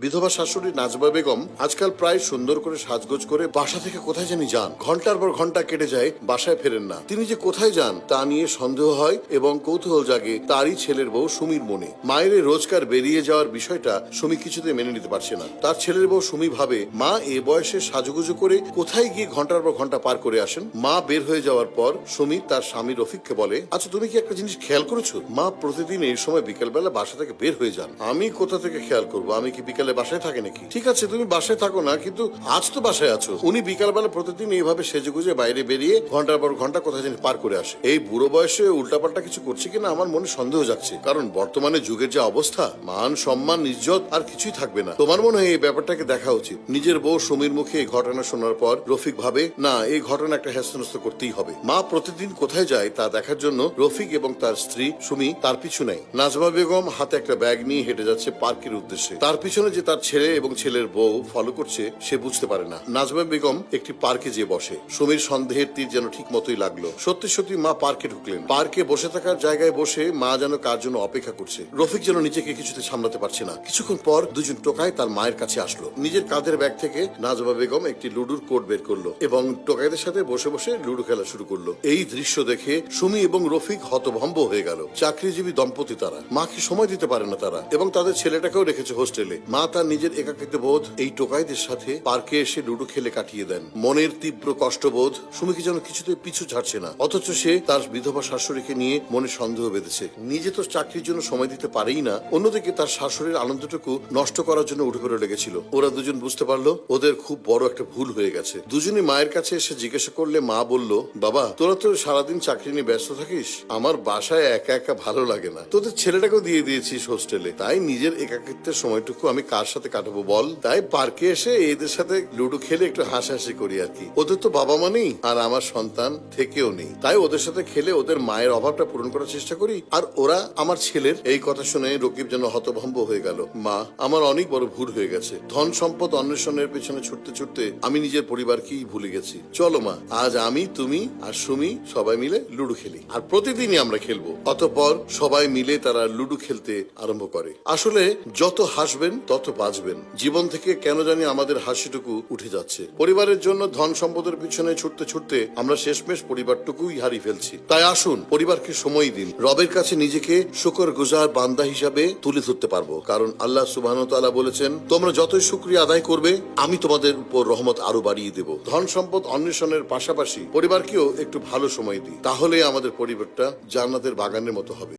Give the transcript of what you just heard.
বিধবা শাশুড়ি নাজবা বেগম আজকাল প্রায় সুন্দর করে সাজগোজ করে বাসা থেকে কোথায় জানি যান। ঘন্টার পর ঘন্টা কেটে যায়, বাসায় ফেরেন না। তিনি যে কোথায় যান তা নিয়ে সন্দেহ হয় এবং কৌতূহল জাগে তারই ছেলের বউ সুমির মনে। মায়ের রোজগার বেরিয়ে যাওয়ার বিষয়টা সুমি কিছুতে মেনে নিতে পারছে না। তার ছেলের বউ সুমি ভাবে, মা এ বয়সে সাজুগুজু করে কোথায় গিয়ে ঘন্টার পর ঘন্টা পার করে আসেন। মা বের হয়ে যাওয়ার পর সুমি তার স্বামী রফিককে বলে, আচ্ছা তুমি কি একটা জিনিস খেয়াল করেছো, মা প্রতিদিন এই সময় বিকেলবেলা বাসা থেকে বের হয়ে যান। আমি কোথা থেকে খেয়াল করবো, আমি কি বিকেলে বাসায় থাকে নাকি? ঠিক আছে তুমি বাসায় থাকো না, কিন্তু আজ তো বাসায় আছো। উনি বিকালবেলা প্রতিদিন এইভাবে সেজে গুজে বাইরে বেরিয়ে ঘন্টার পর ঘন্টা কোথায় জানি পার করে আসে। এই বুড়ো বয়সে উল্টাপাল্টা কিছু করছে কিনা আমার মনে সন্দেহ যাচ্ছে, কারণ বর্তমানে যুগের যে অবস্থা, মান সম্মান ইজ্জত আর কিছুই থাকবে না। তোমার মনে হয় এই ব্যাপারটাকে দেখা উচিত। নিজের বউ সুমির মুখে এই ঘটনা শোনার পর রফিক ভাবে, না এই ঘটনা একটা হেস্তনস্ত করতেই হবে। মা প্রতিদিন কোথায় যায় তা দেখার জন্য রফিক এবং তার স্ত্রী সুমি তার পিছু নেয়। নাজমা বেগম হাতে একটা ব্যাগ নিয়ে হেঁটে যাচ্ছে পার্কের উদ্দেশ্যে। তার পিছনে যে তার ছেলে এবং ছেলের বউ ফলো করছে সে বুঝতে পারে না। নাজমা বেগম একটি পার্কে যেয়ে বসে। সুমির সন্দেহের তীর যেন ঠিক মতোই লাগলো। সত্যি সত্যি মা পার্কে ঢুকলেন। পার্কে বসে থাকার জায়গায় বসে মা যেন কার জন্য অপেক্ষা করছে। রফিক যেন নিজেকে কিছুতে সামলাতে পারছে না। কিছুক্ষণ পর দুজন টোকাই তার মায়ের কাছে আসলো। নিজের কাঁধের ব্যাগ থেকে নাজমা বেগম একটি লুডুর কোড বের করলো এবং টোকাইদের সাথে বসে বসে লুডু খেলা শুরু করলো। এই দৃশ্য দেখে সুমি এবং রফিক হতভম্ব হয়ে গেল। চাকরিজীবী দম্পতি তারা, মাকে সময় দিতে পারে না তারা, এবং তাদের ছেলেটাকেও রেখেছে হোস্টেলে। মা তার নিজের একাকিত্ব বোধ এই টোকাইদের সাথে পার্কে এসে লুডু খেলে কাটিয়ে দেন। মনের তীব্র কষ্টবোধ সুমিকে যেন কিছুতে পিছু ছাড়ছে না, অথচ সে তার বিধবা শাশুড়িকে নিয়ে মনে সন্দেহ বেঁধেছে। নিজে তো চাকরির জন্য সময় দিতে পারেই না, অন্যদিকে তার শাশুড়ির আনন্দটুকু নষ্ট করার জন্য উঠে পড়ে লেগেছিল। ওরা দুজন বুঝতে পারলো ওদের খুব বড় একটা ভুল হয়ে গেছে। দুজনই মায়ের কাছে এসে জিজ্ঞাসা করলে মা বলল, বাবা তোরা তো সারাদিন চাকরি নিয়ে ব্যস্ত থাকিস, আমার বাসায় একা একা ভালো লাগে না, তোদের ছেলেটাকেও দিয়ে দিয়েছিস হোস্টেলে, তাই নিজের একাকিত্বের সময়টুকু আমি কার সাথে কাটাবো বল? তাই পার্কে এসে এদের সাথে লুডো খেলে একটু হাসাহাসি করি আর কি। ওদের তো বাবা মা নেই আর আমার সন্তান থেকেও নেই, তাই ওদের সাথে খেলে ওদের মায়ের অভাবটা পূরণ করার চেষ্টা করি। আর ওরা আমার ছেলের এই কথা শুনে রকিব যেন হতভম্ব হয়ে গেল। মা আমার অনেক বড় ভুল হয়ে গেছে। ধন সম্পদ অন্বেষণের পেছনে ছুটতে ছুটতে আমি নিজের পরিবারকেই ভুলে গেছি। চলো মা, আজ আমি তুমি আর সুমি সবাই মিলে লুডো খেলি, আর প্রতিদিনই আমরা খেলবো। অতঃপর সবাই মিলে তারা লুডো খেলতে আরম্ভ করে। আসলে যত হাসবেন তত বাঁচবেন। জীবন থেকে কেন জানি আমাদের হাসিটুকু উঠে যাচ্ছে। পরিবারের জন্য ধন সম্পদের পিছনে ছুটতে ছুটতে আমরা শেষমেশ পরিবারটুকুই হারিয়ে ফেলছি। তাই আসুন পরিবারকে সময় দিন। রবের কাছে নিজেকে শুকর গুজার বান্দা হিসাবে তুলে ধরতে পারবো, কারণ আল্লাহ সুবহানাহু ওয়া তাআলা বলেছেন, তোমরা যতই শুকরিয়া আদায় করবে আমি তোমাদের উপর রহমত আরো বাড়িয়ে দেব। ধন সম্পদ অন্বেষণের পাশাপাশি পরিবারকেও একটু ভালো সময় দিই, তাহলে আমাদের পরিবারটা জান্নাতের বাগানের মতো হবে।